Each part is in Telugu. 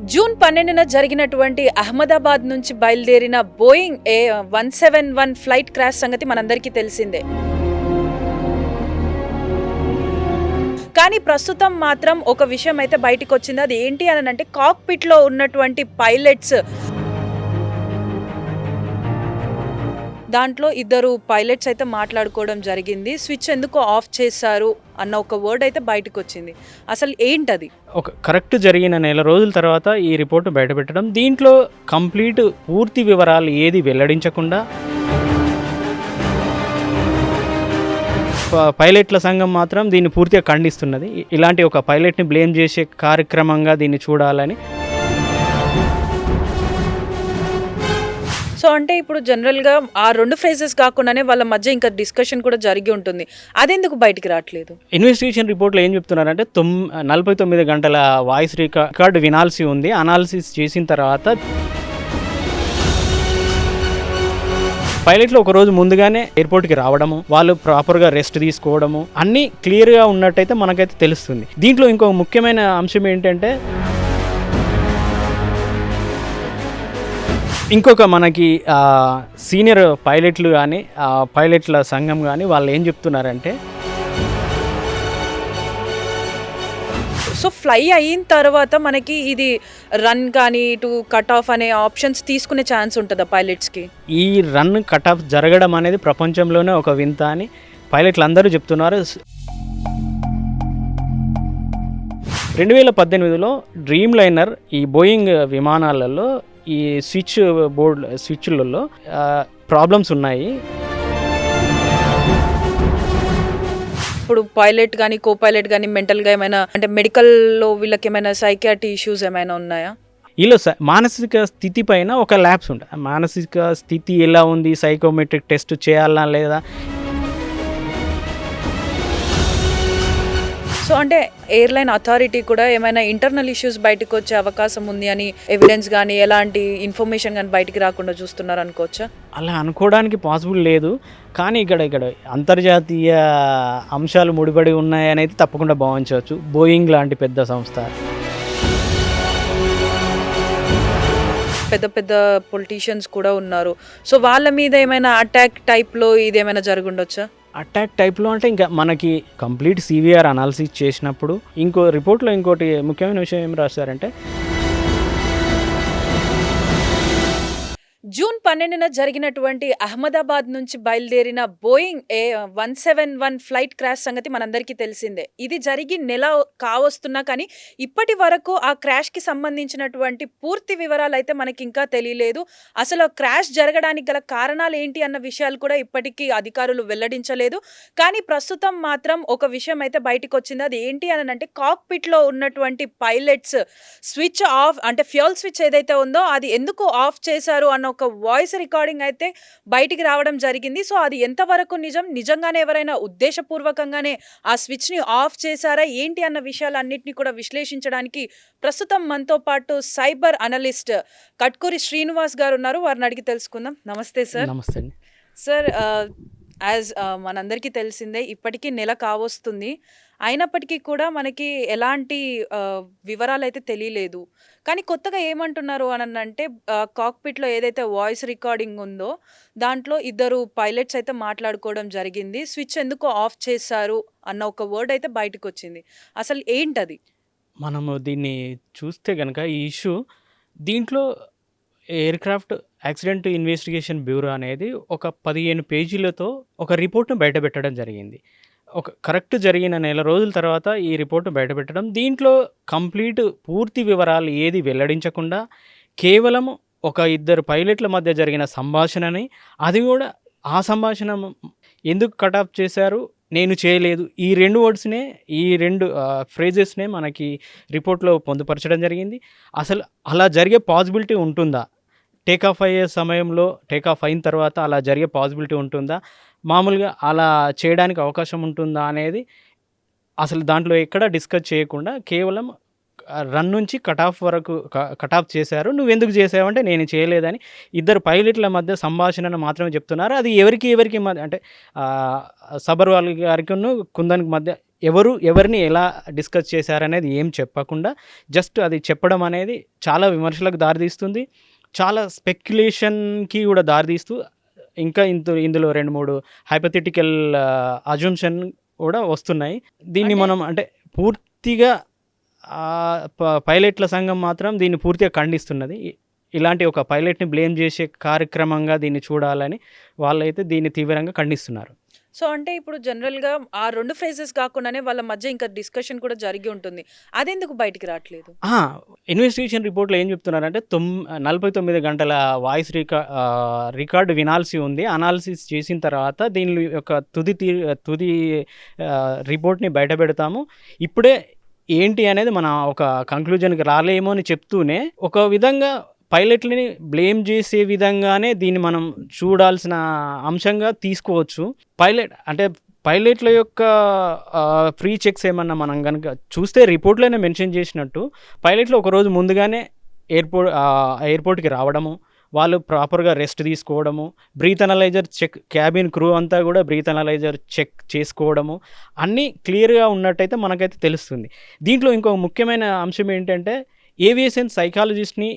జూన్ 12న జరిగినటువంటి అహ్మదాబాద్ నుంచి బయలుదేరిన బోయింగ్ 171 ఫ్లైట్ క్రాష్ సంగతి మనందరికీ తెలిసిందే. కానీ ప్రస్తుతం మాత్రం ఒక విషయం అయితే బయటికొచ్చింది. అది ఏంటి అనంటే కాక్‌పిట్‌లో ఉన్నటువంటి పైలట్స్ దాంట్లో ఇద్దరు పైలట్స్ అయితే మాట్లాడుకోవడం జరిగింది. స్విచ్ ఎందుకు ఆఫ్ చేశారు అన్న ఒక వర్డ్ అయితే బయటకొచ్చింది. అసలు ఏంటది? ఒక కరెక్ట్ జరిగిన నెల రోజుల తర్వాత ఈ రిపోర్ట్ బయటపెట్టడం, దీంట్లో కంప్లీట్ పూర్తి వివరాలు ఏది వెల్లడించకుండా పైలట్ల సంఘం మాత్రం దీన్ని పూర్తిగా ఖండిస్తున్నది. ఇలాంటి ఒక పైలట్ని బ్లేమ్ చేసే కార్యక్రమంగా దీన్ని చూడాలని. సో అంటే ఇప్పుడు జనరల్‌గా ఆ 2 ఫ్రేజెస్ కాకుండానే వాళ్ళ మధ్య ఇంకా డిస్కషన్ కూడా జరిగి ఉంటుంది. అదెందుకు బయటికి రాట్లేదు? ఇన్వెస్టిగేషన్ రిపోర్ట్‌లో ఏం చెప్తున్నారంటే 49 గంటల వాయిస్ రికార్డ్ వినాల్సి ఉంది. అనాలిసిస్ చేసిన తర్వాత పైలట్లు ఒక రోజు ముందుగానే ఎయిర్పోర్ట్కి రావడము, వాళ్ళు ప్రాపర్గా రెస్ట్ తీసుకోవడము అన్నీ క్లియర్గా ఉన్నట్టయితే మనకైతే తెలుస్తుంది. దీంట్లో ఇంకో ముఖ్యమైన అంశం ఏంటంటే ఇంకొక మనకి సీనియర్ పైలట్లు కానీ పైలట్ల సంఘం కానీ వాళ్ళు ఏం చెప్తున్నారంటే, సో ఫ్లై అయిన తర్వాత మనకి ఇది రన్ కానీ ఇటు కట్ ఆఫ్ అనే ఆప్షన్స్ తీసుకునే ఛాన్స్ ఉంటుందా పైలట్స్‌కి? ఈ రన్ కట్ ఆఫ్ జరగడం అనేది ప్రపంచంలోనే ఒక వింత అని పైలట్లు అందరూ చెప్తున్నారు. 2018లో డ్రీమ్ లైనర్ ఈ బోయింగ్ విమానాలలో ఈ స్విచ్లలో ప్రాబ్లమ్స్ ఉన్నాయి. ఇప్పుడు పైలట్ కానీ కో పైలట్ కానీ మెంటల్‌గా ఏమైనా అంటే మెడికల్‌లో వీళ్ళకి ఏమైనా సైకియాట్రీ ఇష్యూస్ ఏమైనా ఉన్నాయా? వీళ్ళు మానసిక స్థితి పైన ఒక ల్యాబ్స్ ఉంటాయి. మానసిక స్థితి ఎలా ఉంది, సైకోమెట్రిక్ టెస్ట్ చేయాలా లేదా. సో అంటే ఎయిర్‌లైన్ అథారిటీ కూడా ఏమైనా ఇంటర్నల్ ఇష్యూస్ బయటకు వచ్చే అవకాశం ఉంది అని ఎవిడెన్స్ కానీ ఎలాంటి ఇన్ఫర్మేషన్ కానీ బయటికి రాకుండా చూస్తున్నారు అనుకోవచ్చా? అలా అనుకోవడానికి పాసిబుల్ లేదు. కానీ ఇక్కడ అంతర్జాతీయ అంశాలు ముడిపడి ఉన్నాయనేది తప్పకుండా భావించవచ్చు. బోయింగ్ లాంటి పెద్ద సంస్థ, పెద్ద పెద్ద పొలిటీషియన్స్ కూడా ఉన్నారు. సో వాళ్ళ మీద ఏమైనా అటాక్ టైప్‌లో ఇదేమైనా జరుగుండొచ్చా? అటాక్ టైప్లో అంటే ఇంకా మనకి కంప్లీట్ సివిఆర్ అనాలిసిస్ చేసినప్పుడు ఇంకో రిపోర్ట్లో ఇంకోటి ముఖ్యమైన విషయం ఏం రాశారంటే, జూన్ 12న జరిగినటువంటి అహ్మదాబాద్ నుంచి బయలుదేరిన బోయింగ్ 171 ఫ్లైట్ క్రాష్ సంగతి మనందరికీ తెలిసిందే. ఇది జరిగి నెల కావస్తున్నా కానీ ఇప్పటి వరకు ఆ క్రాష్‌కి సంబంధించినటువంటి పూర్తి వివరాలు అయితే మనకి ఇంకా తెలియలేదు. అసలు ఆ క్రాష్ జరగడానికి గల కారణాలు ఏంటి అన్న విషయాలు కూడా ఇప్పటికీ అధికారులు వెల్లడించలేదు. కానీ ప్రస్తుతం మాత్రం ఒక విషయం అయితే బయటికొచ్చింది. అది ఏంటి అనంటే కాక్‌పిట్‌లో ఉన్నటువంటి పైలట్స్ స్విచ్ ఆఫ్ అంటే ఫ్యూయల్ స్విచ్ ఏదైతే ఉందో అది ఎందుకు ఆఫ్ చేశారు అన్న ఒక వాయిస్ రికార్డింగ్ అయితే బయటికి రావడం జరిగింది. సో అది ఎంతవరకు నిజం, నిజంగానే ఎవరైనా ఉద్దేశపూర్వకంగానే ఆ స్విచ్‌ని ఆఫ్ చేశారా ఏంటి అన్న విషయాలన్నిటిని కూడా విశ్లేషించడానికి ప్రస్తుతం మనతో పాటు సైబర్ అనలిస్ట్ కట్కూరి శ్రీనివాస్ గారు ఉన్నారు. వారిని అడిగి తెలుసుకుందాం. నమస్తే సార్. నమస్తే అండి సార్, మనందరికీ తెలిసిందే ఇప్పటికీ నెల కావస్తుంది. అయినప్పటికీ కూడా మనకి ఎలాంటి వివరాలైతే తెలియలేదు. కానీ కొత్తగా ఏమంటున్నారు అనంటే కాక్‌పిట్‌లో ఏదైతే వాయిస్ రికార్డింగ్ ఉందో దాంట్లో ఇద్దరు పైలట్స్ అయితే మాట్లాడుకోవడం జరిగింది. స్విచ్ ఎందుకు ఆఫ్ చేశారు అన్న ఒక వర్డ్ అయితే బయటకొచ్చింది. అసలు ఏంటది? మనము దీన్ని చూస్తే కనుక ఈ ఇష్యూ దీంట్లో ఎయిర్‌క్రాఫ్ట్ యాక్సిడెంట్ ఇన్వెస్టిగేషన్ బ్యూరో అనేది ఒక 15 పేజీలతో ఒక రిపోర్ట్‌ను బయటపెట్టడం జరిగింది. ఒక కరెక్ట్ జరిగిన నెల రోజుల తర్వాత ఈ రిపోర్ట్ బయటపెట్టడం, దీంట్లో కంప్లీట్ పూర్తి వివరాలు ఏది వెల్లడించకుండా కేవలం ఒక ఇద్దరు పైలట్ల మధ్య జరిగిన సంభాషణని, అది కూడా ఆ సంభాషణ ఎందుకు కట్ ఆఫ్ చేశారు, నేను చేయలేదు, ఈ 2 వర్డ్స్‌నే ఈ 2 ఫ్రేజెస్‌నే మనకి రిపోర్ట్‌లో పొందుపరచడం జరిగింది. అసలు అలా జరిగే పాసిబిలిటీ ఉంటుందా? టేక్ ఆఫ్ అయ్యే సమయంలో, టేక్ ఆఫ్ అయిన తర్వాత అలా జరిగే పాసిబిలిటీ ఉంటుందా? మామూలుగా అలా చేయడానికి అవకాశం ఉంటుందా అనేది అసలు దాంట్లో ఎక్కడ డిస్కస్ చేయకుండా కేవలం రన్ నుంచి కట్ ఆఫ్ వరకు కట్ ఆఫ్ చేశారు. నువ్వెందుకు చేసావంటే నేను చేయలేదని ఇద్దరు పైలట్ల మధ్య సంభాషణను మాత్రమే చెప్తున్నారు. అది ఎవరికి మధ్య అంటే సబర్వాల్ గారికిను కుందన్‌కి మధ్య ఎవరిని ఎలా డిస్కస్ చేశారనేది ఏం చెప్పకుండా జస్ట్ అది చెప్పడం అనేది చాలా విమర్శలకు దారితీస్తుంది. చాలా స్పెక్యులేషన్‌కి కూడా దారితీస్తూ ఇంకా ఇందులో 2, 3 హైపోథెటికల్ అజంప్షన్ కూడా వస్తున్నాయి. దీన్ని అంటే మనం అంటే పూర్తిగా పైలట్ల సంఘం మాత్రం దీన్ని పూర్తిగా ఖండిస్తున్నది. ఇలాంటి ఒక పైలట్‌ని బ్లేమ్ చేసే కార్యక్రమంగా దీన్ని చూడాలని వాళ్ళైతే దీన్ని తీవ్రంగా ఖండిస్తున్నారు. సో, అంటే ఇప్పుడు జనరల్‌గా ఆ 2 ఫ్రేజెస్ కాకుండానే వాళ్ళ మధ్య ఇంకా డిస్కషన్ కూడా జరిగి ఉంటుంది. అదెందుకు బయటికి రాట్లేదు? ఆ! ఇన్వెస్టిగేషన్ రిపోర్ట్‌లో ఏం చెప్తున్నారంటే 49 గంటల వాయిస్ రికార్డ్ వినాల్సి ఉంది. అనాలిసిస్ చేసిన తర్వాత దీని యొక్క తుది రిపోర్ట్‌ని బయటపెడతాము. ఇప్పుడే ఏంటి అనేది మనం ఒక కంక్లూజన్‌కి రాలేమో అని చెప్తూనే ఒక విధంగా పైలట్‌లని బ్లేమ్ చేసే విధంగానే దీన్ని మనం చూడాల్సిన అంశంగా తీసుకోవచ్చు. పైలట్ల యొక్క ఫ్రీ చెక్స్ ఏమన్నా మనం గనుక చూస్తే రిపోర్ట్‌లోనే మెన్షన్ చేసినట్టు పైలట్లు ఒకరోజు ముందుగానే ఎయిర్‌పోర్ట్‌కి రావడము, వాళ్ళు ప్రాపర్‌గా రెస్ట్ తీసుకోవడము, breath analyser check, cabin crew అంతా కూడా బ్రీత్ అనలైజర్ చెక్ చేసుకోవడము, అన్నీ క్లియర్‌గా ఉన్నట్టయితే మనకైతే తెలుస్తుంది. దీంట్లో ఇంకో ముఖ్యమైన అంశం ఏంటంటే ఏవియేషన్ సైకాలజిస్ట్‌ని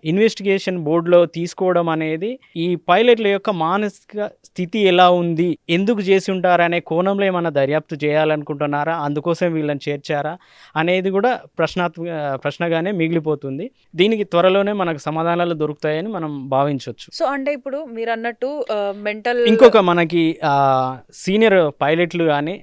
ఇన్వెస్టిగేషన్ బోర్డులో తీసుకోవడం అనేది ఈ పైలట్ల యొక్క మానసిక స్థితి ఎలా ఉంది, ఎందుకు చేసి ఉంటారనే కోణంలో ఏమన్నా దర్యాప్తు చేయాలనుకుంటున్నారా, అందుకోసం వీళ్ళని చేర్చారా అనేది కూడా ప్రశ్నగానే మిగిలిపోతుంది. దీనికి త్వరలోనే మనకు సమాధానాలు దొరుకుతాయని మనం భావించవచ్చు. సో, అంటే ఇప్పుడు మీరన్నట్టు మెంటల్ ఇంకొక మనకి సీనియర్ పైలట్లు కానీ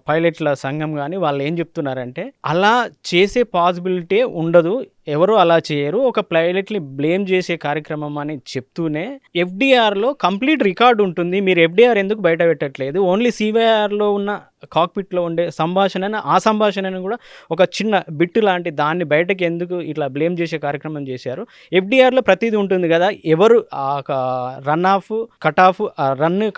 పైలట్ల సంఘం కానీ వాళ్ళు ఏం చెప్తున్నారంటే అలా చేసే పాసిబిలిటీ ఉండదు, ఎవరు అలా చేయరు, ఒక పైలట్ని బ్లేమ్ చేసే కార్యక్రమం అని చెప్తూనే ఎఫ్డిఆర్లో కంప్లీట్ రికార్డు ఉంటుంది, మీరు ఎఫ్డిఆర్ ఎందుకు బయట పెట్టట్లేదు, ఓన్లీ సివిఆర్లో ఉన్న కాక్పిట్లో ఉండే సంభాషణను, ఆ సంభాషణను కూడా ఒక చిన్న బిట్టు లాంటి దాన్ని బయటకి ఎందుకు ఇట్లా బ్లేమ్ చేసే కార్యక్రమం చేశారు, ఎఫ్డిఆర్లో ప్రతిదీ ఉంటుంది కదా, ఎవరు రన్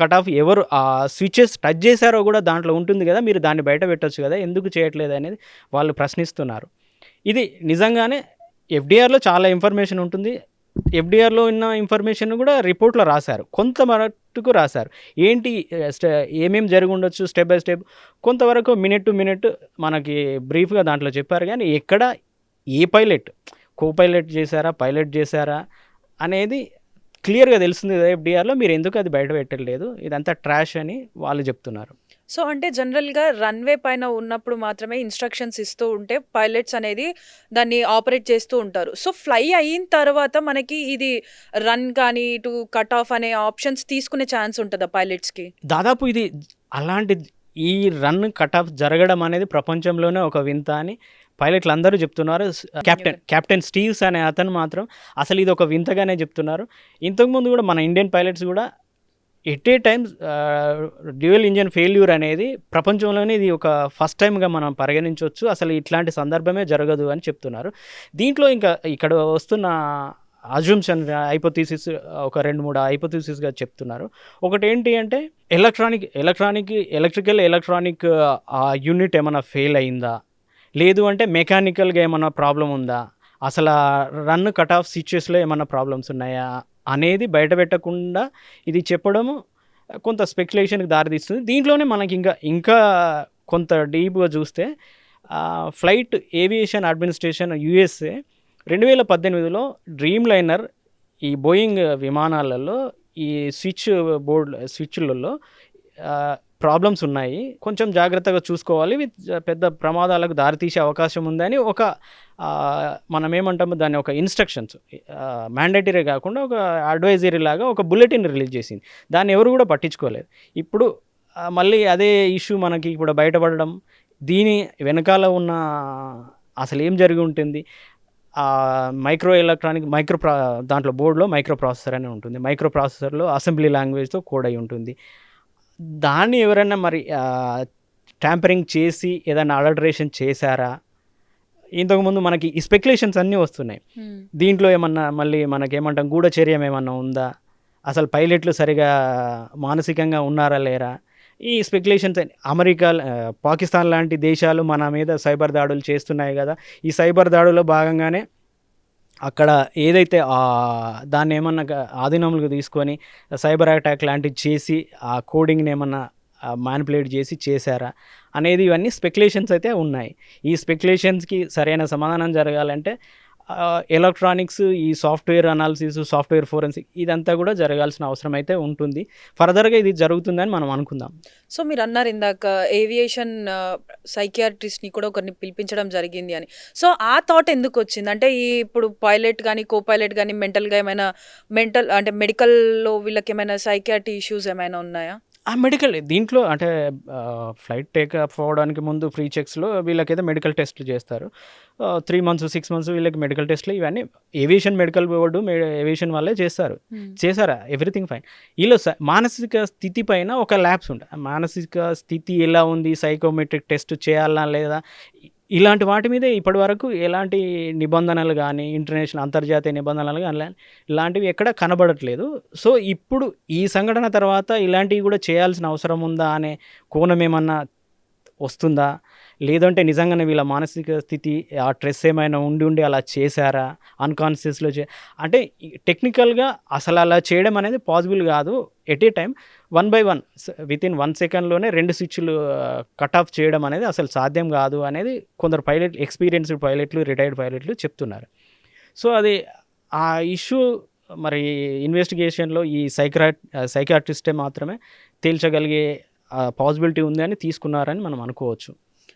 కట్ ఆఫ్ ఎవరు ఆ స్విచెస్ టచ్ చేశారో కూడా దాంట్లో ఉంటుంది కదా, మీరు దాన్ని బయట పెట్టచ్చు కదా, ఎందుకు చేయట్లేదు అనేది వాళ్ళు ప్రశ్నిస్తున్నారు. ఇది నిజంగానే ఎఫ్డిఆర్లో చాలా ఇన్ఫర్మేషన్ ఉంటుంది, ఎఫ్డిఆర్లో ఉన్న ఇన్ఫర్మేషన్ కూడా రిపోర్ట్లో రాశారు, కొంతవరకు రాశారు, ఏంటి ఏమేమి జరిగి ఉండొచ్చు స్టెప్ బై స్టెప్ కొంతవరకు మినిట్ టు మినిట్ మనకి బ్రీఫ్గా దాంట్లో చెప్పారు. కానీ ఎక్కడ ఏ పైలట్ చేశారా అనేది క్లియర్గా తెలుస్తుంది కదా ఎఫ్డిఆర్లో, మీరు ఎందుకు అది బయట పెట్టలేదు, ఇదంతా ట్రాష్ అని వాళ్ళు చెప్తున్నారు. సో, అంటే జనరల్‌గా రన్‌వే పైన ఉన్నప్పుడు మాత్రమే ఇన్‌స్ట్రక్షన్స్ ఇస్తూ ఉంటే పైలట్స్ అనేది దాన్ని ఆపరేట్ చేస్తూ ఉంటారు. సో, ఫ్లై అయిన తర్వాత మనకి ఇది రన్ కానీ, ఇటు కట్ ఆఫ్ అనే ఆప్షన్స్ తీసుకునే ఛాన్స్ ఉంటదా పైలట్స్‌కి? దాదాపు ఇది అలాంటి ఈ రన్ కట్ ఆఫ్ జరగడం అనేది ప్రపంచంలోనే ఒక వింత అని పైలట్లు అందరూ చెప్తున్నారు. కెప్టెన్ స్టీవ్స్ అనే అతను మాత్రం అసలు ఇది ఒక వింతగానే చెప్తున్నారు. ఇంతకుముందు కూడా మన ఇండియన్ పైలట్స్ కూడా at a time dual engine failure అనేది ప్రపంచంలోనే ఇది ఒక ఫస్ట్ టైంగా మనం పరిగణించవచ్చు, అసలు ఇట్లాంటి సందర్భమే జరగదు అని చెప్తున్నారు. దీంట్లో ఇంకా ఇక్కడ వస్తున్న అజంప్షన్ హైపోథీసిస్ ఒక 2-3 హైపోథీసిస్గా చెప్తున్నారు. ఒకటి ఏంటి అంటే ఎలక్ట్రానిక్ యూనిట్ ఏమైనా ఫెయిల్ అయిందా, లేదు అంటే మెకానికల్గా ఏమైనా ప్రాబ్లం ఉందా, అసలు రన్ కట్ ఆఫ్ స్విచెస్లో ఏమైనా ప్రాబ్లమ్స్ ఉన్నాయా అనేది బయట పెట్టకుండా ఇది చెప్పడము కొంత స్పెక్యులేషన్కి దారితీస్తుంది. దీంట్లోనే మనకి ఇంకా కొంత డీప్గా చూస్తే ఫ్లైట్ ఏవియేషన్ అడ్మినిస్ట్రేషన్ USA 2018లో డ్రీమ్ లైనర్ ఈ బోయింగ్ విమానాలలో ఈ స్విచ్లలో ప్రాబ్లమ్స్ ఉన్నాయి, కొంచెం జాగ్రత్తగా చూసుకోవాలి, పెద్ద ప్రమాదాలకు దారితీసే అవకాశం ఉందని ఒక మనం ఏమంటాము దాన్ని ఒక ఇన్స్ట్రక్షన్స్ మ్యాండేటరీ కాకుండా ఒక అడ్వైజరీ లాగా ఒక బులెటిన్ రిలీజ్ చేసింది. దాన్ని ఎవరు కూడా పట్టించుకోలేదు. ఇప్పుడు మళ్ళీ అదే ఇష్యూ మనకి ఇప్పుడు బయటపడడం, దీని వెనకాల ఉన్న అసలు ఏం జరిగి ఉంటుంది, దాంట్లో బోర్డులో మైక్రో ప్రాసెసర్ అని ఉంటుంది, మైక్రో ప్రాసెసర్లో అసెంబ్లీ లాంగ్వేజ్తో కోడ్ అయి ఉంటుంది, దాన్ని ఎవరైనా మరి ట్యాంపరింగ్ చేసి ఏదైనా అడల్టరేషన్ చేశారా, ఇంతకుముందు మనకి ఈ స్పెక్యులేషన్స్ అన్నీ వస్తున్నాయి. దీంట్లో ఏమన్నా మళ్ళీ మనకేమంటాం గూఢచర్యం ఏమన్నా ఉందా, అసలు పైలట్లు సరిగా మానసికంగా ఉన్నారా లేరా, ఈ స్పెక్యులేషన్స్ అమెరికా, పాకిస్తాన్ లాంటి దేశాలు మన మీద సైబర్ దాడులు చేస్తున్నాయి కదా, ఈ సైబర్ దాడులో భాగంగానే అక్కడ ఏదైతే దాన్ని ఏమన్నా ఆధీనంలోకి తీసుకొని సైబర్ అటాక్ లాంటివి చేసి ఆ కోడింగ్ని ఏమన్నా మ్యానిపులేట్ చేశారా అనేది ఇవన్నీ స్పెక్యులేషన్స్ అయితే ఉన్నాయి. ఈ స్పెక్యులేషన్స్‌కి సరైన సమాధానం జరగాలంటే ఎలక్ట్రానిక్స్, ఈ సాఫ్ట్‌వేర్ అనాలిసిస్, సాఫ్ట్‌వేర్ ఫోరెన్సిక్ ఇదంతా కూడా జరగాల్సిన అవసరం అయితే ఉంటుంది. ఫర్దర్‌గా ఇది జరుగుతుందని మనం అనుకుందాం. సో మీరన్నారు ఇందాక ఏవియేషన్ సైకియాట్రిస్ట్‌ని కూడా ఒకరిని పిలిపించడం జరిగింది అని. సో ఆ థాట్ ఎందుకొచ్చింది? అంటే ఇప్పుడు పైలట్ గాని, కో పైలట్ గాని మెంటల్‌గా ఏమైనా అంటే మెడికల్‌లో వీళ్ళకేమైనా సైకియాట్రీ ఇష్యూస్ ఏమైనా ఉన్నాయా? ఆ! మెడికల్ దీంట్లో అంటే ఫ్లైట్ టేకాఫ్ అవ్వడానికి ముందు ప్రీ చెక్స్‌లో వీళ్ళకైతే మెడికల్ టెస్ట్‌లు చేస్తారు. 3 మంత్స్, 6 మంత్స్ వీళ్ళకి మెడికల్ టెస్ట్‌లు ఇవన్నీ ఏవియేషన్ మెడికల్ బోర్డు, ఏవియేషన్ వాళ్ళే చేస్తారు. చేశారా? Everything fine. ఈళ్ళు మానసిక స్థితి పైన ఒక ల్యాబ్స్ ఉంటాయి. మానసిక స్థితి ఎలా ఉంది? సైకోమెట్రిక్ టెస్ట్ చేయాలా లేదా? ఇలాంటి వాటి మీద ఇప్పటివరకు ఎలాంటి నిబంధనలు గానీ, ఇంటర్నేషనల్ అంతర్జాతీయ నిబంధనలు గానీ ఇలాంటివి ఎక్కడ కనబడట్లేదు. సో, ఇప్పుడు ఈ సంఘటన తర్వాత ఇలాంటివి కూడా చేయాల్సిన అవసరం ఉందా అనే కోణం ఏమన్నా వస్తుందా? లేదంటే నిజంగానే వీళ్ళ మానసిక స్థితి ఆ స్ట్రెస్ ఏమైనా ఉండి అలా చేశారా? అన్‌కాన్షియస్‌లో అంటే టెక్నికల్‌గా అసలు అలా చేయడం అనేది పాసిబుల్ కాదు. At a time 1 by 1 within 1 సెకండ్‌లోనే 2 స్విచ్‌లు కట్ ఆఫ్ చేయడం అనేది అసలు సాధ్యం కాదు అనేది కొందరు ఎక్స్‌పీరియన్స్‌డ్ పైలట్‌లు, రిటైర్డ్ పైలట్‌లు చెప్తున్నారు. సో, అది ఆ ఇష్యూ మరి ఇన్వెస్టిగేషన్‌లో ఈ సైకియాట్రిస్టే మాత్రమే తేల్చగలిగే పాసిబిలిటీ ఉంది అని తీసుకున్నారని మనం అనుకోవచ్చు.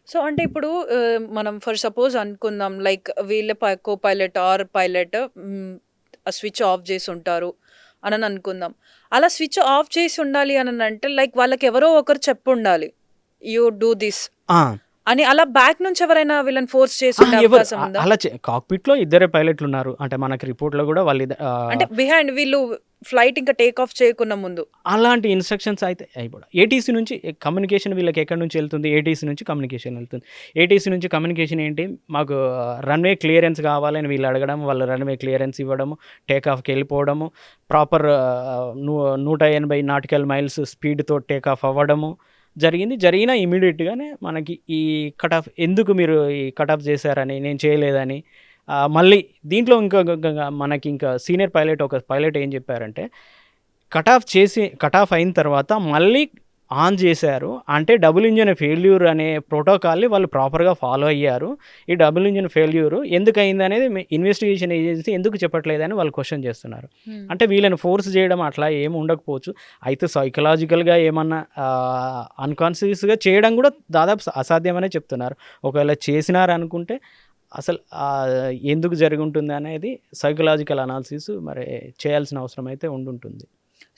సో అంటే ఇప్పుడు మనం ఫర్ సపోజ్ అనుకుందాం లైక్ వీళ్ళ కో పైలట్ ఆర్ పైలట్ ఆ స్విచ్ ఆఫ్ చేసి ఉంటారు అని అనుకుందాం. అలా స్విచ్ ఆఫ్ చేసి ఉండాలి అని అంటే లైక్ వాళ్ళకి ఎవరో ఒకరు చెప్పుండాలి. యూ డూ దిస్ ఆ! అని అలా బ్యాక్ నుంచి ఎవరైనా వీళ్ళని ఫోర్స్ చేసి ఉండే ఎవరు అవకాశం ఉందా? అలా కాక్‌పిట్‌లో ఇద్దరే పైలట్‌లున్నారు. అంటే మనకి రిపోర్ట్‌లో కూడా అంటే బిహైండ్ వీళ్ళు ఫ్లైట్ ఇంకా టేక్ ఆఫ్ చేయకున్న ముందు. అలాంటి ఇన్‌స్ట్రక్షన్స్ అయితే ఇప్పుడు ఏటీసీ నుంచి కమ్యూనికేషన్ వీళ్ళకి ఎక్కడి నుంచి వెళ్తుంది? ఏటీసీ నుంచి కమ్యూనికేషన్ వెళ్తుంది. ఏటీసీ నుంచి కమ్యూనికేషన్ ఏంటి? మాకు రన్‌వే క్లియరెన్స్ కావాలని వీళ్ళు అడగడం, వాళ్ళు రన్‌వే క్లియరెన్స్ ఇవ్వడము, టేక్ ఆఫ్‌కి వెళ్ళిపోవడము, ప్రాపర్ 180 నాటికల్ మైల్స్ స్పీడ్‌తో టేక్ ఆఫ్ అవ్వడము జరిగిన ఇమ్మీడియేట్‌గానే మనకి ఈ కట్ ఆఫ్ ఎందుకు మీరు ఈ కట్ ఆఫ్ చేశారని, నేను చేయలేదని మళ్ళీ దీంట్లో మనకి ఇంకా సీనియర్ పైలట్ ఒక పైలట్ ఏం చెప్పారంటే, కట్ ఆఫ్ అయిన తర్వాత మళ్ళీ ఆన్ చేశారు. అంటే డబుల్ ఇంజిన్ ఫెయిల్యూర్ అనే ప్రోటోకాల్‌ని వాళ్ళు ప్రాపర్‌గా ఫాలో అయ్యారు. ఈ డబుల్ ఇంజిన్ ఫెయిల్యూర్ ఎందుకయిందనేది ఇన్వెస్టిగేషన్ ఏజెన్సీ ఎందుకు చెప్పట్లేదని వాళ్ళు క్వెషన్ చేస్తున్నారు. అంటే వీళ్ళని ఫోర్స్ చేయడం అట్లా ఏమి ఉండకపోవచ్చు. అయితే సైకలాజికల్‌గా ఏమన్నా అన్‌కాన్షియస్‌గా చేయడం కూడా దాదాపు అసాధ్యమనే చెప్తున్నారు. ఒకవేళ చేసినారనుకుంటే అసలు ఎందుకు జరిగుంటుంది అనేది సైకలాజికల్ అనాలిసిస్ మరి చేయాల్సిన అవసరం అయితే ఉండుంటుంది.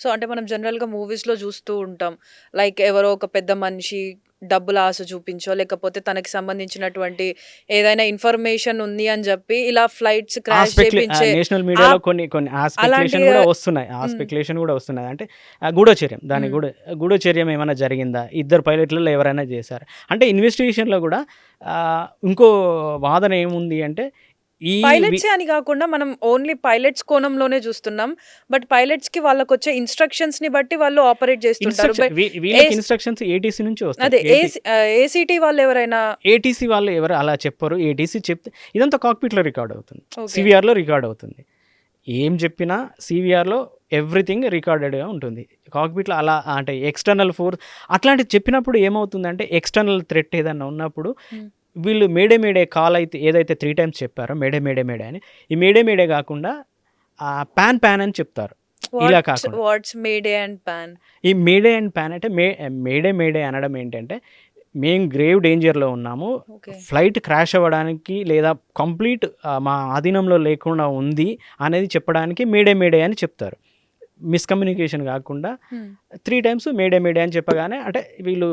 సో అంటే మనం జనరల్‌గా మూవీస్‌లో చూస్తూ ఉంటాం. లైక్ ఎవరో ఒక పెద్ద మనిషి డబ్బుల ఆశ చూపించో, లేకపోతే తనకి సంబంధించినటువంటి ఏదైనా ఇన్ఫర్మేషన్ ఉంది అని చెప్పి ఇలా ఫ్లైట్స్ క్రాష్ చేపించే నేషనల్ మీడియాలో ఆప్ కొన్ని అలాంటి స్పెక్యులేషన్ కూడా వస్తున్నాయి. స్పెక్యులేషన్ కూడా వస్తున్నాయి. అంటే గూఢచర్యం. హ్మ్. గూఢచర్యం ఏమైనా జరిగిందా? ఇద్దరు పైలట్‌లలో ఎవరైనా చేశారా? అంటే ఇన్వెస్టిగేషన్‌లో కూడా ఇంకో వాదన ఏముంది అంటే ఈ వి పైలట్సే అని కాకుండా మనం ఓన్లీ పైలట్స్ కోణంలోనే చూస్తున్నాం. బట్ పైలట్స్‌కి వాళ్ళకొచ్చే ఇన్‌స్ట్రక్షన్స్‌ని బట్టి వాళ్ళు ఆపరేట్ చేస్తుంటారు. ఇన్‌స్ట్రక్షన్ వీళ్ళకి ఏస్ ఇన్‌స్ట్రక్షన్స్ ఏటీసీ నుంచి వస్తాయి. అదే ఏసీటీ వాళ్ళెవరైనా ఏటీసీ వాళ్ళు ఎవరు అలా చెప్పరు. ఏటీసీ చెప్తే ఇదంతా కాక్‌పిట్‌లో రికార్డ్ అవుతుంది. ఓకే. సీవీఆర్‌లో రికార్డ్ అవుతుంది. ఏం చెప్పినా సీవీఆర్‌లో ఎవ్రీథింగ్ రికార్డెడ్‌గా ఉంటుంది. కాక్‌పిట్‌లో అలా అంటే ఎక్స్‌టర్నల్ ఫోర్స్ అట్లాంటివి చెప్పినప్పుడు ఏమవుతుందంటే ఎక్స్‌టర్నల్ థ్రెట్ ఏదన్నా ఉన్నప్పుడు హ్మ్. వీళ్ళు మేడే కాల్ అయితే ఏదైతే 3 టైమ్స్ చెప్పారో మేడే అని, ఈ మేడే కాకుండా పాన్ అని చెప్తారు. ఇలా కాకుండా వాట్స్ మేడే అండ్ పాన్? ఈ మేడే అండ్ పాన్ అంటే మేడే అనడం ఏంటంటే మేము గ్రేవ్ డేంజర్‌లో ఉన్నాము. ఓకే. ఫ్లైట్ క్రాష్ అవ్వడానికి లేదా కంప్లీట్ మా ఆధీనంలో లేకుండా ఉంది అనేది చెప్పడానికి మేడే అని చెప్తారు. మిస్‌కమ్యూనికేషన్ కాకుండా హ్మ్. 3 టైమ్స్ మేడే అని చెప్పగానే అంటే వీళ్ళు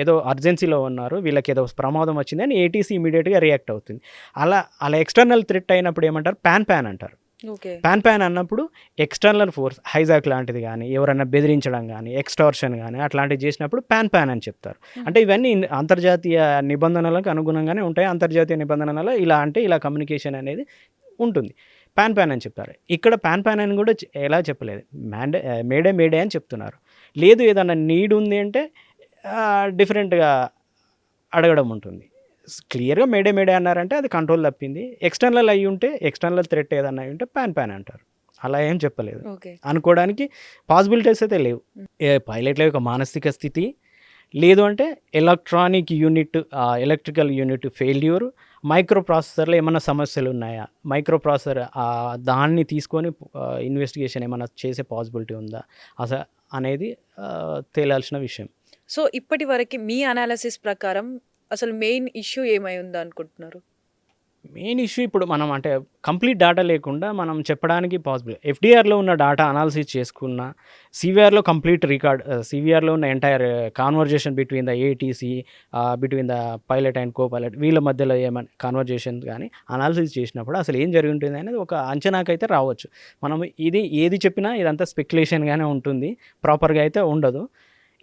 ఏదో అర్జెన్సీలో ఉన్నారు. వీళ్ళకేదో ప్రమాదం వచ్చిందని ఏటీసీ ఇమ్మీడియేట్‌గా రియాక్ట్ అవుతుంది. అలా ఎక్స్‌టర్నల్ థ్రెట్ అయినప్పుడు ఏమంటారు? పాన్ అంటారు. ఓకే. పాన్ అన్నప్పుడు ఎక్స్‌టర్నల్ ఫోర్స్ హైజాక్ లాంటిది గానీ, ఎవరన్నా బెదిరించడం గానీ, ఎక్స్‌టార్షన్ గానీ అట్లాంటివి చేసినప్పుడు పాన్ అని చెప్తారు. అంటే ఇవన్నీ అంతర్జాతీయ నిబంధనలకు అనుగుణంగానే ఉంటాయి. అంతర్జాతీయ నిబంధనలలో ఇలా కమ్యూనికేషన్ అనేది ఉంటుంది. పాన్ అని చెప్తారు. ఇక్కడ పాన్ అని కూడా ఎలా చెప్పలేదు. మేడే అని చెప్తున్నారు. లేదు ఏదన్నా నీడ్ ఉంది అంటే డిఫరెంట్‌గా అడగడం ఉంటుంది. క్లియర్‌గా మేడే అన్నారంటే అది కంట్రోల్ తప్పింది. ఎక్స్‌టర్నల్ అయ్యుంటే ఎక్స్‌టర్నల్ థ్రెట్ ఏదన్నా అయ్యుంటే పాన్ అంటారు. అలా ఏం చెప్పలేదు. ఓకే. అనుకోవడానికి పాసిబిలిటీస్ అయితే లేవు. పైలట్‌ల యొక్క మానసిక స్థితి, లేదు అంటే electronic unit electrical unit failure, micro ప్రాసెసర్లో ఏమన్నా సమస్యలు ఉన్నాయా, మైక్రో ప్రాసెసర్ దాన్ని తీసుకొని ఇన్వెస్టిగేషన్ ఏమైనా చేసే పాసిబిలిటీ ఉందా అనేది తేలాల్సిన విషయం. సో ఇప్పటి వరకు మీ అనాలిసిస్ ప్రకారం అసలు మెయిన్ ఇష్యూ ఏమై ఉందనుకుంటున్నారు? మెయిన్ ఇష్యూ ఇప్పుడు మనం అంటే కంప్లీట్ డేటా లేకుండా మనం చెప్పడానికి పాసిబుల్. ఎఫ్‌డిఆర్‌లో ఉన్న డేటా అనాలిసిస్ చేసుకున్న, సీవీఆర్‌లో కంప్లీట్ రికార్డ్, సీవీఆర్‌లో ఉన్న entire conversation between the ATC, between the pilot and co pilot వీళ్ళ మధ్యలో ఏమైనా కాన్వర్జేషన్ కానీ అనాలిసిస్ చేసినప్పుడు అసలు ఏం జరిగి ఉంటుంది అనేది ఒక అంచనాకైతే రావచ్చు. మనం ఇది ఏది చెప్పినా ఇదంతా స్పెక్యులేషన్‌గానే ఉంటుంది. ప్రాపర్‌గా అయితే ఉండదు.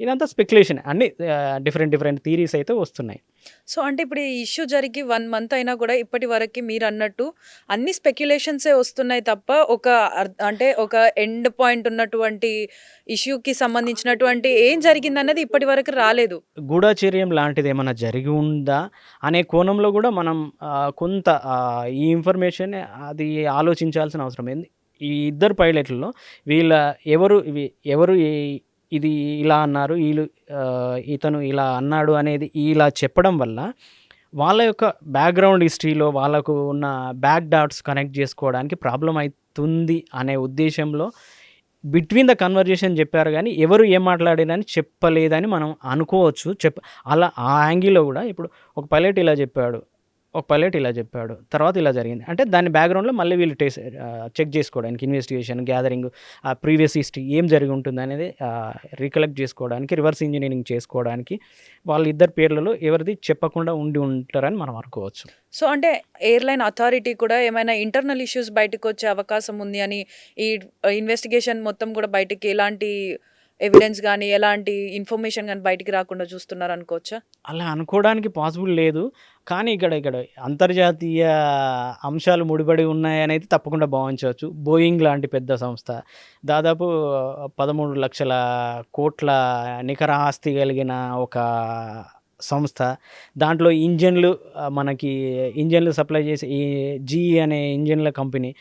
ఇదంతా స్పెక్యులేషన్. అన్నీ డిఫరెంట్ థియరీస్ అయితే వస్తున్నాయి. సో అంటే ఇప్పుడు ఈ ఇష్యూ జరిగి 1 మంత్ అయినా కూడా ఇప్పటి వరకి మీరన్నట్టు అన్ని స్పెక్యులేషన్సే వస్తున్నాయి తప్ప ఒక అంటే ఒక ఎండ్ పాయింట్ ఉన్నటువంటి ఇష్యూకి సంబంధించినటువంటి ఏం జరిగిందన్నది ఇప్పటి వరకు రాలేదు. గూఢచర్యం లాంటిది ఏమైనా జరిగి ఉందా అనే కోణంలో కూడా మనం కొంత ఈ ఇన్ఫర్మేషన్ అది ఆలోచించాల్సిన అవసరం ఉంది. ఈ ఇద్దరు పైలట్లలో వీళ్ళ ఎవరు ఇది ఇలా అన్నారు, ఇతను ఇలా అన్నాడు అనేది ఇలా చెప్పడం వల్ల వాళ్ళ యొక్క బ్యాక్గ్రౌండ్ హిస్టరీలో వాళ్ళకు ఉన్న బ్యాక్ డాట్స్ కనెక్ట్ చేసుకోవడానికి ప్రాబ్లం అవుతుంది అనే ఉద్దేశంలో బిట్వీన్ ద కన్వర్జేషన్ చెప్పారు కానీ ఎవరు ఏం మాట్లాడారని చెప్పలేదని మనం అనుకోవచ్చు. అలా ఆ యాంగిల్లో కూడా ఇప్పుడు ఒక పైలట్ ఇలా చెప్పాడు, తర్వాత ఇలా జరిగింది అంటే దాని బ్యాక్గ్రౌండ్లో మళ్ళీ వీళ్ళు చెక్ చేసుకోవడానికి ఇన్వెస్టిగేషన్ గ్యాదరింగ్ ప్రీవియస్ హిస్టరీ ఏం జరిగి ఉంటుంది అనేది రికలెక్ట్ చేసుకోవడానికి, రివర్స్ ఇంజనీరింగ్ చేసుకోవడానికి వాళ్ళిద్దరు పేర్లలో ఎవరిది చెప్పకుండా ఉండి ఉంటారని మనం అనుకోవచ్చు. సో అంటే ఎయిర్‌లైన్ అథారిటీ కూడా ఏమైనా ఇంటర్నల్ ఇష్యూస్ బయటకొచ్చే అవకాశం ఉంది అని ఈ ఇన్వెస్టిగేషన్ మొత్తం కూడా బయటికి ఎలాంటి ఎవిడెన్స్ గాని, ఎలాంటి ఇన్ఫర్మేషన్ గాని బయటికి రాకుండా చూస్తున్నారనుకోవచ్చా? అలా అనుకోవడానికి పాసిబుల్ లేదు. కానీ ఇక్కడ అంతర్జాతీయ అంశాలు ముడిపడి ఉన్నాయనైతే తప్పకుండా భావించవచ్చు. బోయింగ్ లాంటి పెద్ద సంస్థ దాదాపు 13,00,00,000,00,000 నికర ఆస్తి కలిగిన ఒక సంస్థ. దాంట్లో మనకి ఇంజన్లు సప్లై చేసే ఈ జీఈ అనే ఇంజన్ల కంపెనీ,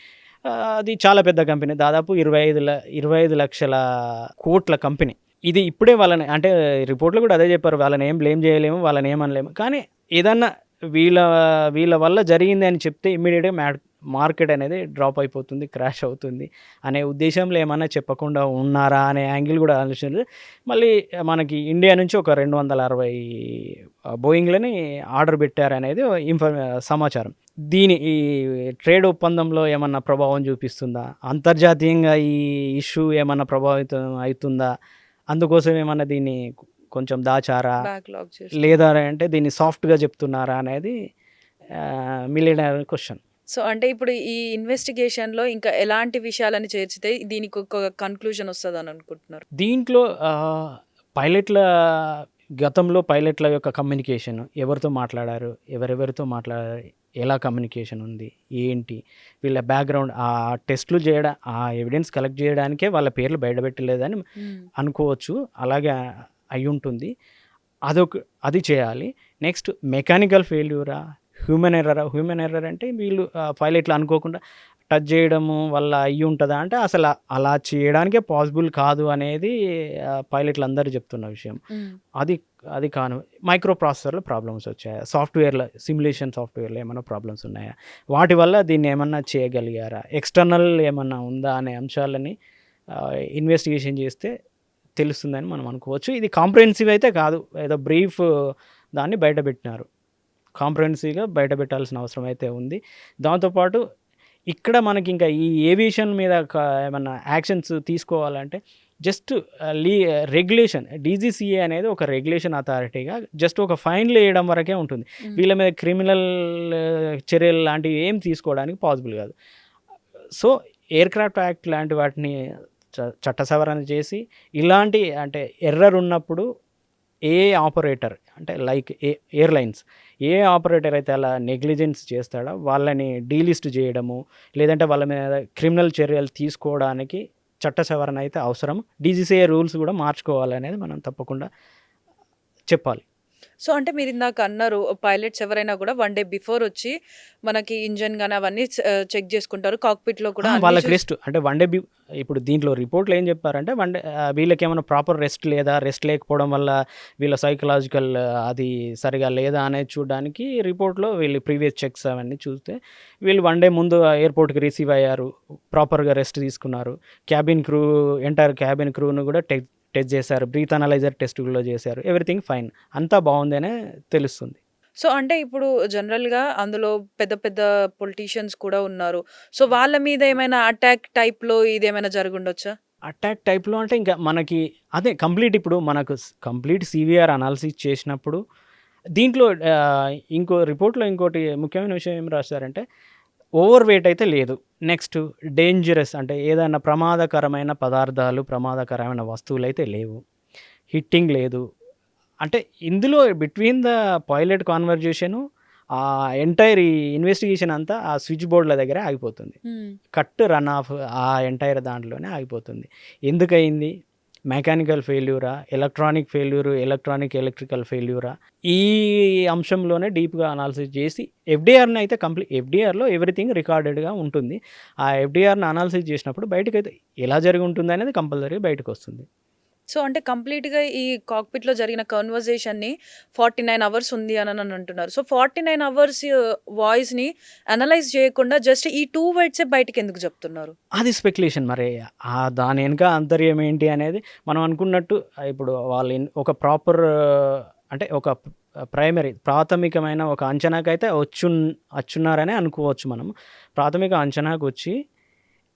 అది చాలా పెద్ద కంపెనీ. దాదాపు 25,00,00,000,00,000 కంపెనీ. ఇది ఇప్పుడే వాళ్ళని అంటే రిపోర్ట్‌లో కూడా అదే చెప్పారు. వాళ్ళని ఏం బ్లేమ్ చేయలేము, వాళ్ళని ఏమనలేము. కానీ ఏదన్నా వీళ్ళ వల్ల జరిగింది అని చెప్తే ఇమ్మీడియేట్‌గా మార్కెట్ అనేది డ్రాప్ అయిపోతుంది, క్రాష్ అవుతుంది అనే ఉద్దేశంలో ఏమన్నా చెప్పకుండా ఉన్నారా అనే యాంగిల్ కూడా ఆలోచనలు. మళ్ళీ మనకి ఇండియా నుంచి ఒక 260 బోయింగ్‌లని ఆర్డర్ పెట్టారనేది సమాచారం. ఈ ట్రేడ్ ఒప్పందంలో ఏమన్నా ప్రభావం చూపిస్తుందా? అంతర్జాతీయంగా ఈ ఇష్యూ ఏమన్నా ప్రభావితం అవుతుందా? అందుకోసం ఏమన్నా దీన్ని కొంచెం దాచారా? బ్యాక్‌లాగ్ చేసి. లేదా అంటే దీన్ని సాఫ్ట్‌గా చెప్తున్నారా అనేది మిలియనర్ క్వెషన్. సో అంటే ఇప్పుడు ఈ ఇన్వెస్టిగేషన్‌లో ఇంకా ఎలాంటి విషయాలను చేర్చితే దీనికి ఒక కన్క్లూజన్ వస్తదని అనుకుంటున్నారు? దీంట్లో గతంలో పైలట్ల యొక్క కమ్యూనికేషన్, ఎవరితో మాట్లాడారు, ఎవరెవరితో మాట్లాడారు, ఎలా కమ్యూనికేషన్ ఉంది, ఏంటి, వీళ్ళ బ్యాక్‌గ్రౌండ్ టెస్టులు ఆ ఎవిడెన్స్ కలెక్ట్ చేయడానికే వాళ్ళ పేర్లు బయటపెట్టలేదని అనుకోవచ్చు. అలాగే అయ్యుంటుంది. అది చేయాలి. నెక్స్ట్ మెకానికల్ ఫెయిల్యూరా, హ్యూమన్ ఎర్రర్ అంటే వీళ్ళు పైలట్లు అనుకోకుండా టచ్ చేయడము వల్ల అయ్యుంటదా అంటే అసలు అలా చేయడానికే పాసిబుల్ కాదు అనేది పైలట్లు అందరూ చెప్తున్న విషయం. అది కాను. మైక్రో ప్రాసెసర్‌లో ప్రాబ్లమ్స్ వచ్చాయా? సిమ్యులేషన్ సాఫ్ట్‌వేర్‌లో ఏమన్నా ప్రాబ్లమ్స్ ఉన్నాయా? వాటి వల్ల దీన్ని ఏమన్నా చేయగలిగారా? ఎక్స్‌టర్నల్ ఏమన్నా ఉందా అనే అంశాలని ఇన్వెస్టిగేషన్ చేస్తే తెలుస్తుందని మనం అనుకోవచ్చు. ఇది కాంప్రహెన్సివ్ అయితే కాదు. ఏదో బ్రీఫ్ దాన్ని బయటపెట్టినారు. కాంప్రహెన్సివ్‌గా బయటపెట్టాల్సిన అవసరం అయితే ఉంది. దాంతోపాటు ఇక్కడ మనకి ఇంకా ఈ ఏవియేషన్ మీద ఏమన్నా యాక్షన్స్ తీసుకోవాలంటే జస్ట్ రెగ్యులేషన్, డీజీసీఏ అనేది ఒక రెగ్యులేషన్ అథారిటీగా జస్ట్ ఒక ఫైన్లు వేయడం వరకే ఉంటుంది. వీళ్ళ మీద క్రిమినల్ చర్యలు లాంటివి ఏం తీసుకోవడానికి పాసిబుల్ కాదు. సో ఎయిర్‌క్రాఫ్ట్ యాక్ట్ లాంటి వాటిని చట్ట సవరణ చేసి ఇలాంటి అంటే ఎర్రర్ ఉన్నప్పుడు ఆపరేటర్ అంటే లైక్ ఎయిర్లైన్స్ ఆపరేటర్ అయితే అలా నెగ్లిజెన్స్ చేస్తాడో వాళ్ళని డీలిస్ట్ చేయడము, లేదంటే వాళ్ళ మీద క్రిమినల్ చర్యలు తీసుకోవడానికి చట్ట సవరణ అయితే అవసరం. డీజీసీఏ రూల్స్ కూడా మార్చుకోవాలనేది మనం తప్పకుండా చెప్పాలి. సో, అంటే మీరిందాక అన్నారు పైలట్స్ ఎవరైనా గూడా 1 డే బిఫోర్ ఒచ్చి మనకి ఇంజిన్ గాని అవన్నీ చెక్ జేసుకుంటారు. కాక్‌పిట్‌లో కూడా అన్నీ వాళ్ళకి రెస్ట్ అంటే వన్ డే ఇప్పుడు దీంట్లో రిపోర్ట్‌లో ఏం చెప్పారంటే వన్ డే వీళ్ళకేమైనా ప్రాపర్ రెస్ట్ లేదా, రెస్ట్ లేకపోవడం వల్ల వీళ్ళ సైకలాజికల్ అది సరిగా లేదా అనేది చూడడానికి రిపోర్ట్‌లో వీళ్ళు ప్రీవియస్ చెక్స్ అవన్నీ చూస్తే వీళ్ళు వన్ డే ముందు ఎయిర్‌పోర్ట్‌కి రిసీవ్ అయ్యారు. ప్రాపర్‌గా రెస్ట్ తీసుకున్నారు. ఎంటైర్ క్యాబిన్ క్రూను కూడా టెస్ట్ చేశారు. బ్రీత్ అనలైజర్ టెస్ట్ కూడా చేశారు. Everything fine. అంతా బావుందనే తెలుస్తుంది. సో, అంటే ఇప్పుడు జనరల్‌గా అందులో పెద్ద పెద్ద పొలిటీషియన్స్ కూడా ఉన్నారు. సో, వాళ్ళ మీద ఏమైనా అటాక్ టైప్‌లో ఇదేమైనా జరిగుండొచ్చా? అటాక్ టైప్‌లో అంటే ఇంకా మనకి అదే కంప్లీట్ ఇప్పుడు మనకు కంప్లీట్ సీవీఆర్ అనాలిసిస్ చేసినప్పుడు దీంట్లో ఇంకో రిపోర్ట్‌లో ఇంకోటి ముఖ్యమైన విషయం ఏం రాశారంటే ఓవర్ వెయిట్ అయితే లేదు. నెక్స్ట్ డేంజరస్ అంటే ఏదైనా ప్రమాదకరమైన పదార్థాలు, ప్రమాదకరమైన వస్తువులైతే లేవు. హిట్టింగ్ లేదు. అంటే ఇందులో between the pilot conversation entire ఈ ఇన్వెస్టిగేషన్ అంతా ఆ స్విచ్ బోర్డ్‌ల దగ్గరే ఆగిపోతుంది. హ్మ్. కట్ రన్ ఆఫ్ ఆ ఎంటైర్ దాంట్లోనే ఆగిపోతుంది. ఎందుకయింది? మెకానికల్ ఫెయిల్యూరా? ఎలక్ట్రానిక్ ఫెయిల్యూరు, ఎలక్ట్రికల్ ఫెయిల్యూరా? ఈ అంశంలోనే డీప్‌గా అనాలిసిస్ చేసి ఎఫ్‌డిఆర్‌ని అయితే ఎఫ్‌డిఆర్‌లో ఎవ్రీథింగ్ రికార్డెడ్‌గా ఉంటుంది. ఆ ఎఫ్‌డిఆర్‌ని అనాలిసిస్ చేసినప్పుడు బయటకైతే ఎలా జరిగి ఉంటుందనేది కంపల్సరీగా బయటకొస్తుంది. సో, అంటే కంప్లీట్‌గా ఈ కాక్‌పిట్‌లో జరిగిన కన్వర్జేషన్‌ని 49 అవర్స్ ఉంది అనని అంటున్నారు. సో, 49 అవర్స్ వాయిస్‌ని అనలైజ్ చేయకుండా జస్ట్ ఈ 2 వర్డ్సే బయటికెందుకు జెప్తున్నారు? అది స్పెక్యులేషన్ మరి. దాని ఎనక ఆంతర్యం ఏంటి అనేది మనం అనుకున్నట్టు ఇప్పుడు వాళ్ళు ఒక ప్రాపర్ అంటే ఒక ప్రాథమికమైన ఒక అంచనాకైతే వచ్చున్నారనే అనుకోవచ్చు మనం. ప్రాథమిక అంచనాకొచ్చి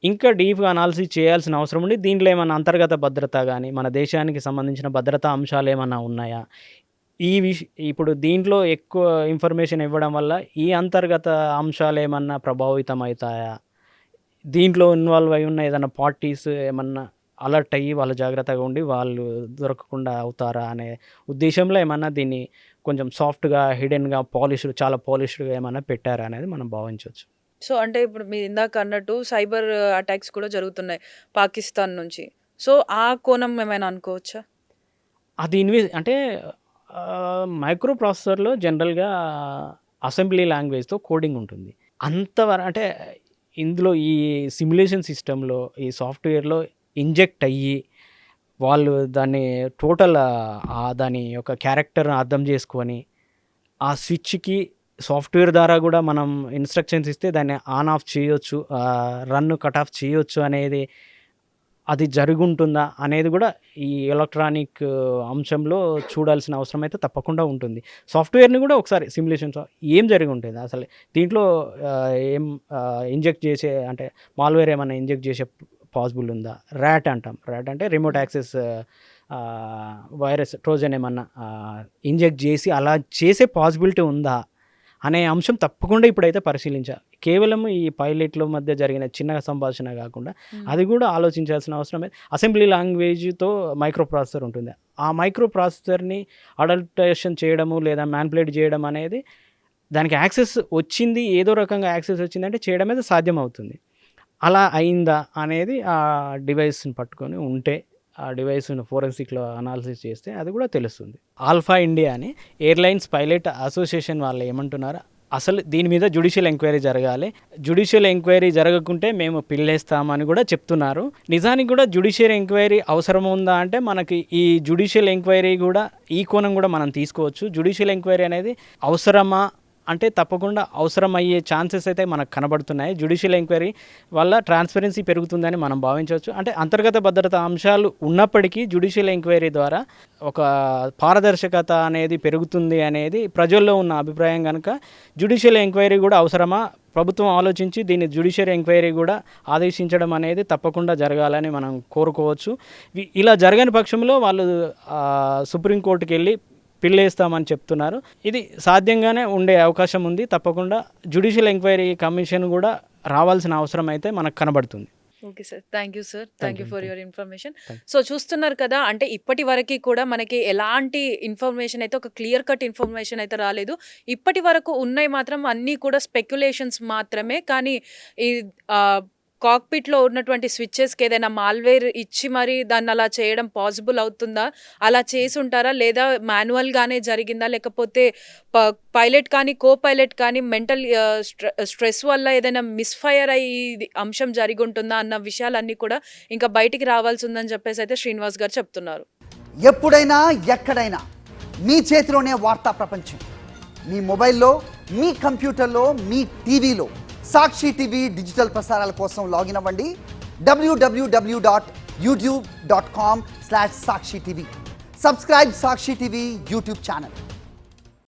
ఇంకా డీప్‌గా అనాలిసిస్ చేయాల్సిన అవసరం ఉండి దీంట్లో ఏమన్నా అంతర్గత భద్రత గాని, మన దేశానికి సంబంధించిన భద్రతా అంశాలేమన్నా ఉన్నాయా? ఈ ఇప్పుడు దీంట్లో ఎక్కువ ఇన్ఫర్మేషన్ ఇవ్వడం వల్ల ఈ అంతర్గత అంశాలేమన్నా ప్రభావితమైతాయా? దీంట్లో ఇన్వాల్వ్ అయ్యి ఉన్న ఏదైనా పార్టీస్ ఏమన్నా అలర్ట్ అయ్యి వాళ్ళు జాగ్రత్తగా ఉండి వాళ్ళు దొరకకుండా అవుతారా అనే ఉద్దేశంలో ఏమన్నా దీన్ని కొంచెం సాఫ్ట్‌గా, హిడెన్‌గా, చాలా పాలిష్డ్‌గా ఏమన్నా పెట్టారా అనేది మనం భావించొచ్చు. సో, అంటే ఇప్పుడు మీరిందాక అన్నట్టు సైబర్ అటాక్స్ కూడా జరుగుతున్నాయి పాకిస్తాన్ నుంచి. సో, ఆ కోణం ఏమైనా అనుకోవచ్చా? అది అంటే మైక్రో ప్రాసెసర్‌లో జనరల్‌గా అసెంబ్లీ లాంగ్వేజ్‌తో కోడింగ్ ఉంటుంది. అంటే ఇందులో ఈ సిమ్యులేషన్ సిస్టమ్‌లో, ఈ సాఫ్ట్‌వేర్‌లో ఇంజెక్ట్ అయ్యి, వాళ్ళు దాన్ని టోటల్ దాని యొక్క క్యారెక్టర్‌ని అర్థం చేసుకొని, ఆ స్విచ్‌కి సాఫ్ట్‌వేర్ ద్వారా గూడా మనం ఇన్‌స్ట్రక్షన్స్ ఇస్తే దాన్ని ఆన్ ఆఫ్ చేయొచ్చు. రన్ కట్ ఆఫ్ చేయొచ్చు అనేది అది జరిగుంటుందా అనేది గూడా ఈ ఎలక్ట్రానిక్ అంశంలో చూడాల్సిన అవసరం అయితే తప్పకుండా ఉంటుంది. సాఫ్ట్‌వేర్‌ని గూడా ఒకసారి సిమ్యులేషన్స్ ఏం జరిగుంటుంది అసలు దీంట్లో ఏం ఇంజెక్ట్ చేసే అంటే మాల్‌వేర్ ఏమన్నా ఇంజెక్ట్ చేసే పాసిబుల్ ఉందా? ర్యాట్ అంటాం. ర్యాట్ అంటే రిమోట్ హ్మ్. యాక్సెస్ వైరస్ ట్రోజన్ ఏమన్నా ఇంజెక్ట్ చేసి అలా చేసే పాసిబిలిటీ ఉందా? అనే అంశం తప్పకుండా ఇప్పుడైతే కేవలం ఈ పైలట్‌ల మధ్య జరిగిన చిన్న సంభాషణ గాకుండా, హ్మ్. అది గూడా ఆలోచించాల్సిన అవసరమే అసెంబ్లీ లాంగ్వేజ్‌తో మైక్రో ప్రాసెసర్ ఉంటుంది. ఆ మైక్రో ప్రాసెసర్‌ని అడల్టరేషన్ చేయడము లేదా మ్యానిపులేట్ చేయడం అనేది దానికి యాక్సెస్ వచ్చింది, ఏదో రకంగా యాక్సెస్ వచ్చిందంటే చేయడం అయితే సాధ్యమవుతుంది. అలా అయిందా అనేది ఆ డివైస్‌ని పట్టుకొని ఉంటే, ఆ డివైస్‌ని ఫోరెన్సిక్‌లో అనాలిసిస్ చేస్తే అది కూడా తెలుస్తుంది. ఆల్ఫా ఇండియా అని ఎయిర్‌లైన్స్ పైలట్ అసోసియేషన్ వాళ్ళు ఏమంటున్నారు, అసలు దీని మీద జ్యుడిషియల్ ఎంక్వైరీ జరగాలి. జ్యుడిషియల్ ఎంక్వైరీ జరగకుంటే మేము పిల్లేస్తామని కూడా చెప్తున్నారు. నిజానికి కూడా జ్యుడిషియల్ ఎంక్వైరీ అవసరం ఉందా అంటే మనకి ఈ జ్యుడిషియల్ ఎంక్వైరీ కూడా ఈ కోణం కూడా మనం తీసుకోవచ్చు. జ్యుడిషియల్ ఎంక్వైరీ అనేది అవసరమా అంటే తప్పకుండా అవసరమయ్యే ఛాన్సెస్ అయితే మనకు కనబడుతున్నాయి. జ్యుడిషియల్ ఎంక్వైరీ వల్ల ట్రాన్స్పరెన్సీ పెరుగుతుందని మనం భావించవచ్చు. అంటే అంతర్గత భద్రతా అంశాలు ఉన్నప్పటికీ జ్యుడిషియల్ ఎంక్వైరీ ద్వారా ఒక పారదర్శకత అనేది పెరుగుతుంది అనేది ప్రజల్లో ఉన్న అభిప్రాయం కనుక జ్యుడిషియల్ ఎంక్వైరీ కూడా అవసరమా? ప్రభుత్వం ఆలోచించి దీన్ని జ్యుడిషియల్ ఎంక్వైరీ కూడా ఆదేశించడం అనేది తప్పకుండా జరగాలని మనం కోరుకోవచ్చు. ఇలా జరగని పక్షంలో వాళ్ళు సుప్రీంకోర్టుకి వెళ్ళి పిల్లేస్తామని చెప్తున్నారు. ఇది సాధ్యంగానే ఉండే అవకాశం ఉంది. తప్పకుండా జ్యుడిషియల్ ఎంక్వైరీ కమిషన్ కూడా రావాల్సిన అవసరం అయితే మనకు కనబడుతుంది. Okay sir. Thank you sir. Thank you for your information. Thank so, చూస్తున్నారు కదా! అంటే ఇప్పటి వరకి కూడా మనకి ఎలాంటి ఇన్ఫర్మేషన్ అయితే ఒక క్లియర్ కట్ ఇన్ఫర్మేషన్ అయితే రాలేదు. ఇప్పటి వరకు ఉన్నయి మాత్రం అన్నీ కూడా స్పెక్యులేషన్స్ మాత్రమే. కానీ ఈ ఆహ్, కాక్‌పిట్‌లో ఉన్నటువంటి స్విచెస్‌కి ఏదైనా మాల్‌వేర్ ఇచ్చి మరి దాన్ని అలా చేయడం పాసిబుల్ అవుతుందా? అలా చేసుంటారా? లేదా మాన్యువల్‌గానే జరిగిందా? లేకపోతే పైలట్ కానీ, కో పైలట్ కానీ మెంటల్ స్ట్రెస్ వల్ల ఏదైనా మిస్‌ఫైర్ అయ్యి ఇది అంశం జరిగుంటుందా అన్న విషయాలన్నీ కూడా ఇంకా బయటికి రావాల్సుందని చెప్పేసైతే శ్రీనివాస్ గారు చెప్తున్నారు. ఎప్పుడైనా ఎక్కడైనా మీ చేతిలోనే వార్తా ప్రపంచం. మీ మొబైల్లో, మీ కంప్యూటర్లో, మీ టీవీలో సాక్షి టీవీ డిజిటల్ ప్రసారాల కోసం లాగిన్ అవ్వండి www.youtube.com/సాక్షి టీవీ. సబ్స్క్రైబ్ సాక్షి టీవీ యూట్యూబ్ ఛానల్.